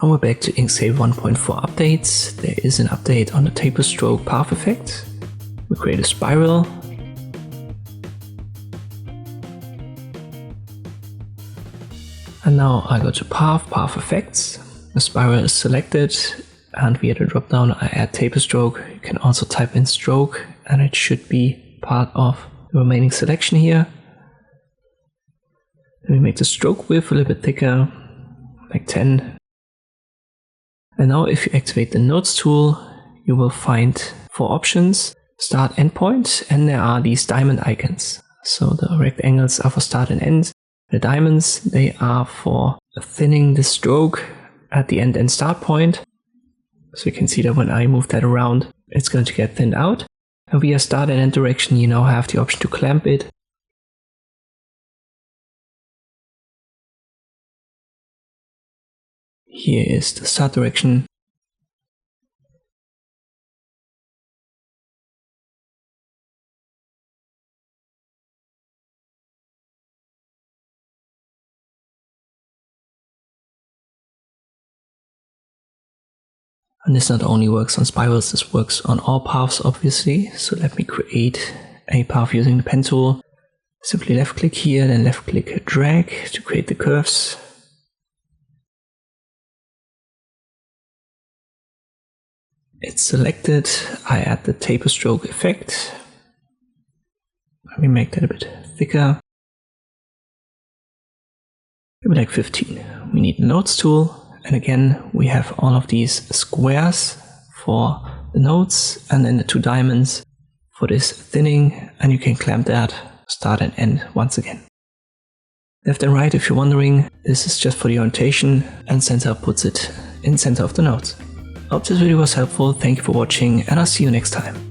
And we're back to Inkscape 1.4 updates. There is an update on the taper stroke path effect. We create a spiral. And now I go to path effects. The spiral is selected, and via the drop down I add taper stroke. You can also type in stroke and it should be part of the remaining selection here. Then we make the stroke width a little bit thicker, like 10. And now if you activate the nodes tool, you will find 4 options: start, endpoint, and there are these diamond icons. So the rectangles are for start and end. The diamonds, they are for thinning the stroke at the end and start point. So you can see that when I move that around, it's going to get thinned out. And via start and end direction, you now have the option to clamp it. Here is the start direction. And this not only works on spirals, this works on all paths obviously. So let me create a path using the pen tool. Simply left click here, then left click drag to create the curves. It's selected. I add the taper stroke effect. Let me make that a bit thicker. Maybe like 15. We need the nodes tool. And again, we have all of these squares for the nodes and then the 2 diamonds for this thinning. And you can clamp that, start and end once again. Left and right, if you're wondering, this is just for the orientation, and center puts it in center of the nodes. I hope this video was helpful. Thank you for watching, and I'll see you next time.